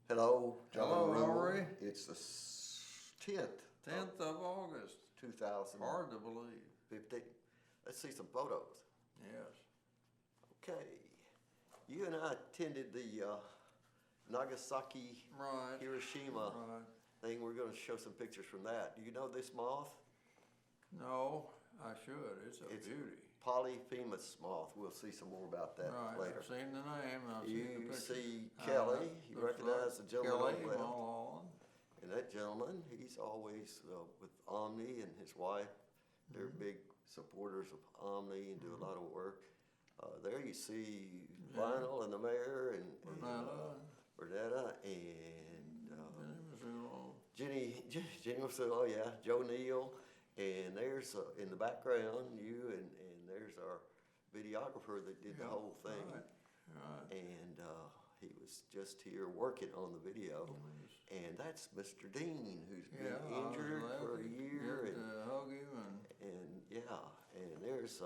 Hello, John Hello, Rule. Aubrey. It's the 10th 10th of August. 2015. Hard to believe. Let's see some photos. Yes. Okay. You and I attended the Nagasaki, Right. Hiroshima Right. thing. We're going to show some pictures from that. Do you know this moth? No, I should. It's a beauty. Polyphemus moth. We'll see some more about that Right. later. I've seen the name. I've seen the You picture. see Kelly. You Looks recognize the like gentleman Kelly on the left. Mulholland. And that gentleman, he's always with Omni and his wife. They're big supporters of Omni and do a lot of work. There you see Lionel and the mayor and Bernetta and Jenny Mazzullo, yeah, Joe Neal. And there's in the background you and there's our videographer that did the whole thing. Right. And he was just here working on the video. And that's Mr. Dean, who's been injured for a year. And hug him And there's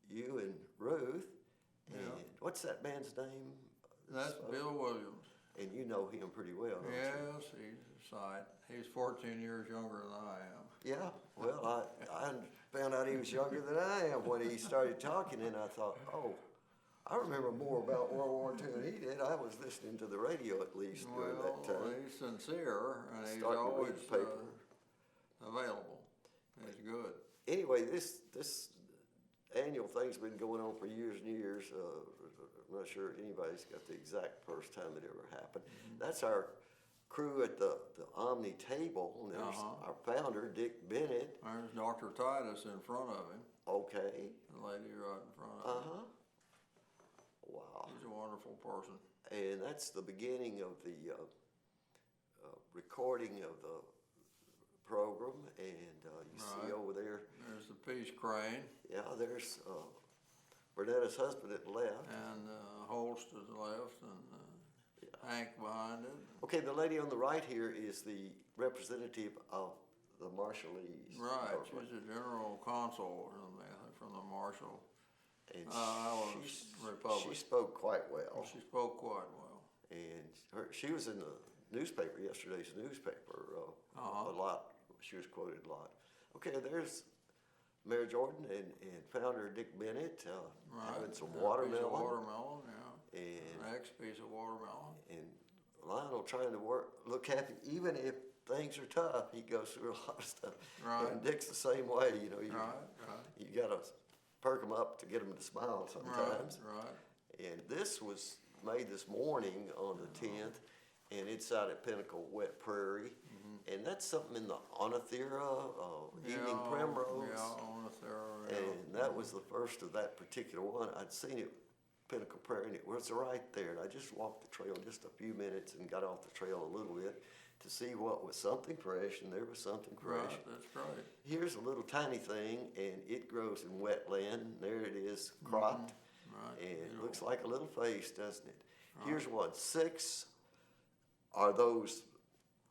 you and Ruth. And what's that man's name? That's Bill Williams. And you know him pretty well, don't you? Yes, he's a sight. He's 14 years younger than I am. Yeah, well, I found out he was younger than I am when he started talking, and I thought, oh, I remember more about World War II than he did. I was listening to the radio at least during that time. He's sincere, and he's Starting to always read the paper. available. He's good. Anyway, this annual thing's been going on for years and years. I'm not sure anybody's got the exact first time it ever happened. That's our crew at the Omni table. And there's our founder, Dick Bennett. There's Dr. Titus in front of him. Okay. The lady right in front of him. Wow. He's a wonderful person. And that's the beginning of the recording of the program. And you see over there. There's the peace crane. Yeah, there's Bernetta's husband at the left. And Holst to the left, and Hank behind it. Okay, the lady on the right here is the representative of the Marshallese. Right, government. she's a general consul from the Marshall. And Republic. she spoke quite well. She spoke quite well. And she was in the newspaper, yesterday's newspaper, a lot. She was quoted a lot. Okay, there's Mayor Jordan and founder Dick Bennett having some watermelon. Piece of watermelon, yeah. And Next piece of watermelon. And Lionel trying to look happy, even if things are tough. He goes through a lot of stuff. Right. And Dick's the same way, you know. Right. You got to perk them up to get them to smile sometimes. Right. And this was made this morning on the 10th, and it's out at Pinnacle Wet Prairie. And that's something in the Onothera, Evening Primrose. Yeah, Onothera. Yeah. And that was the first of that particular one. I'd seen it, Pinnacle Prairie, and it was right there. And I just walked the trail just a few minutes and got off the trail a little bit to see what was something fresh, and there was something fresh. Right, that's great. Here's a little tiny thing, and it grows in wetland. There it is, cropped. Right. And it looks like a little face, doesn't it? Here's one. 6 are those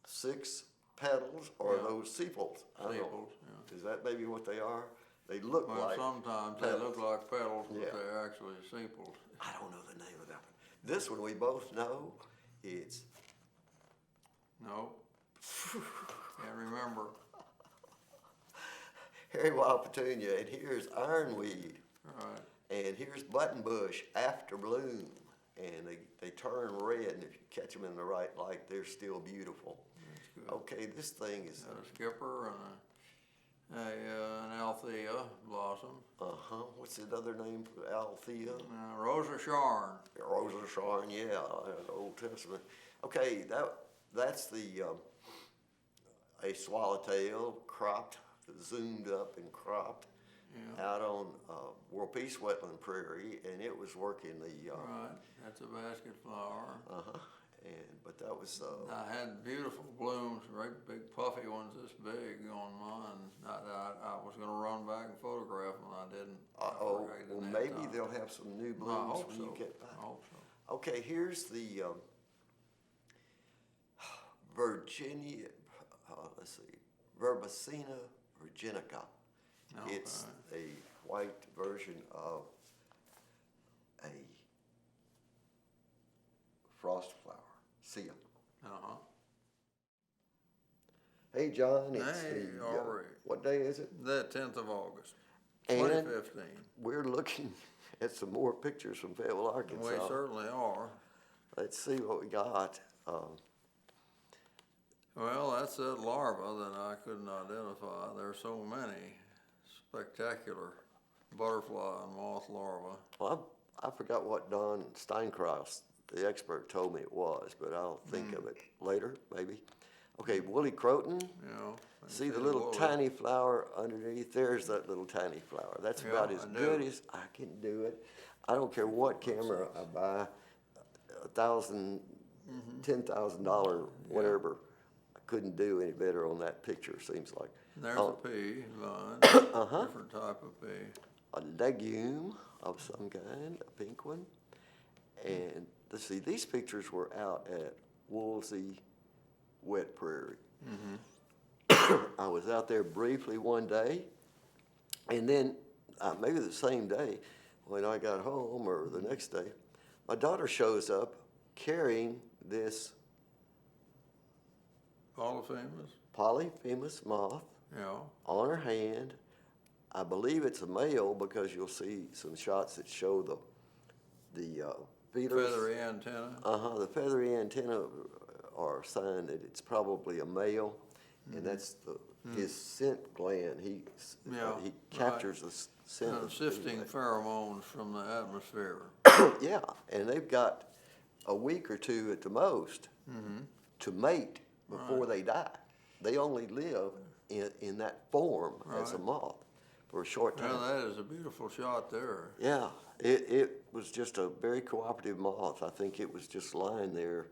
6 petals, or are those sepals? I don't know. Sepals, yeah. Is that maybe what they are? They look like sometimes petals. they look like petals, but they're actually sepals. I don't know the name of that one. This one we both know. It's No. Can't remember. Hairy Wild Petunia, and here's ironweed. Right. And here's buttonbush after bloom. And they turn red, and if you catch them in the right light, they're still beautiful. That's good. Okay, this thing is... A skipper and an Althea blossom. What's the other name for Althea? Rosa Sharn. Rosa Sharn, yeah, Old Testament. Okay, that's the a swallowtail cropped, zoomed up and cropped out on World Peace Wetland Prairie, and it was working the... Right, that's a basket flower. But that was... I had beautiful blooms, right big puffy ones this big on mine. I was going to run back and photograph them, I didn't. Well, maybe they'll have some new blooms when you get back. I hope so. Okay, here's the Virginia, let's see, Verbacina virginica. Okay. It's a white version of a frost flower, seal. Hey, John, it's Hey, the, Aubrey. what day is it? The 10th of August, And 2015. we're looking at some more pictures from Fayetteville, We Arkansas. certainly are. Let's see what we got. Well, that's that larva that I couldn't identify. There's so many spectacular butterfly and moth larvae. Well, I forgot what Don Steinkross, the expert, told me it was, but I'll think of it later, maybe. Okay, woolly croton. You know, See the little tiny flower underneath? There's that little tiny flower. That's Yeah, about as I good do. as I can do it. I don't care what camera I buy, $1,000, $10,000, whatever. I couldn't do any better on that picture, seems like. There's Oh, a pea vine, different type of pea. a legume of some kind, a pink one. And let's see, these pictures were out at Woolsey Wet Prairie. I was out there briefly one day, and then maybe the same day when I got home or the next day, my daughter shows up carrying this polyphemus moth Yeah. on her hand. I believe it's a male because you'll see some shots that show the feelers. Feathery antenna. The feathery antenna are a sign that it's probably a male, and that's his scent gland. He captures the scent. And of sifting female. pheromones from the atmosphere. Yeah, and they've got a week or two at the most to mate before they die. They only live in that form as a moth for a short time. Well, that is a beautiful shot there. Yeah, it was just a very cooperative moth. I think it was just lying there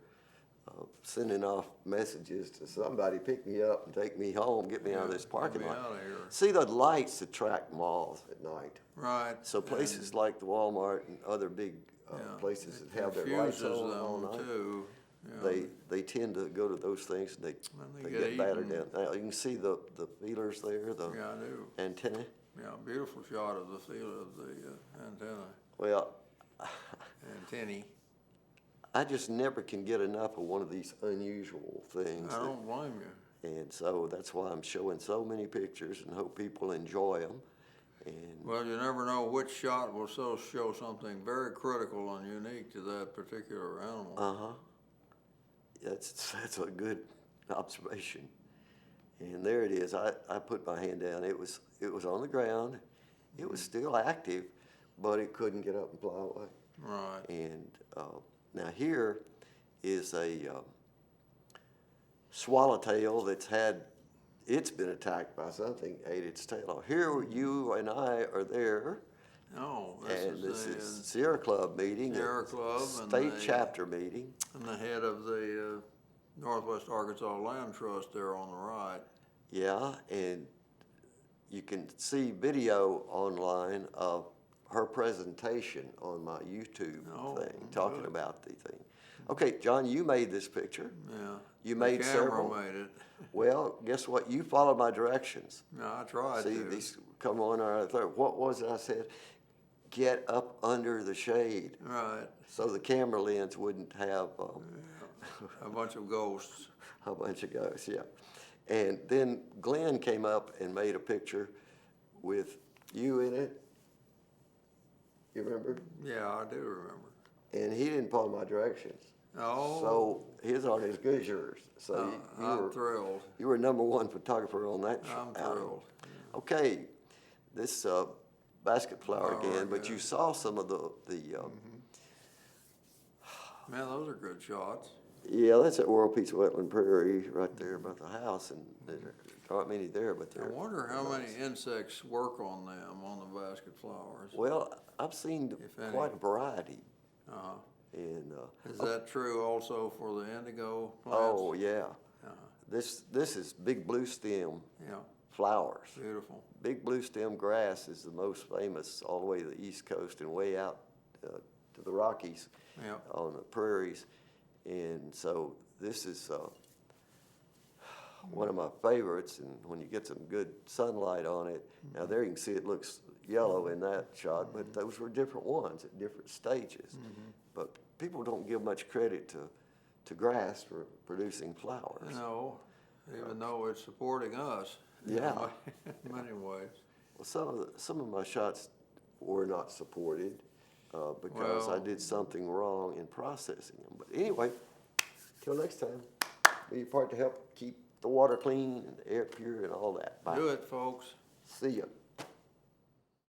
sending off messages to somebody, pick me up and take me home, get me out of this parking Get me lot. out of here. See, the lights attract moths at night. Right. So places like the Walmart and other big places that have their lights Confuses on all them night, too. Yeah. they tend to go to those things and they they get get battered eaten. down. Now, you can see the feelers there, the Yeah, I do. antennae. Yeah, beautiful shot of the feel of the antenna. Well, Antennae. I just never can get enough of one of these unusual things. I don't blame you. And so that's why I'm showing so many pictures and hope people enjoy them. And Well, you never know which shot will show something very critical and unique to that particular animal. that's a good observation. And there it is. I put my hand down. It was on the ground. It was still active, but it couldn't get up and fly away. Right. And now here is a swallowtail it's been attacked by something, ate its tail. Here you and I are there. No, And this the is Sierra Club meeting. Sierra a Club and State the- chapter meeting. and the head of the Northwest Arkansas Land Trust there on the right. Yeah, and you can see video online of her presentation on my YouTube thing, talking good. about the thing. Okay, John, you made this picture. Yeah. You made the camera several. made it. Well, guess what? You followed my directions. No, I tried See, to. these come on our third. What was it I said? Get up under the shade. Right. So the camera lens wouldn't have A bunch of ghosts. a bunch of ghosts, yeah. And then Glenn came up and made a picture with you in it. You remember? Yeah, I do remember. And he didn't follow my directions. Oh. So his aren't as good as yours. So I'm thrilled. you were #1 photographer on that I'm outing. thrilled. Okay, this basket flower Flower again, but again. you saw some of the Man, those are good shots. yeah, that's at World Peace Wetland Prairie right there by the house, and there aren't many there, but I there. wonder how many insects work on them, on the basket flowers. Well, I've seen If any. quite a variety, Uh-huh. and Is that true also for the indigo plants? oh yeah, Uh-huh. this is big blue stem Yeah, flowers. beautiful. Big blue stem grass is the most famous all the way to the East Coast and way out to the Rockies Yeah. on the prairies. And so this is one of my favorites, and when you get some good sunlight on it, now there you can see it looks yellow in that shot, but those were different ones at different stages. But people don't give much credit to grass for producing flowers. No, even though it's supporting us. Yeah. In many ways. Well, some of my shots were not supported because I Well- did something wrong in processing them. But anyway, till next time, do your part to help keep the water clean and the air pure and all that. Bye. Do it, folks. See ya.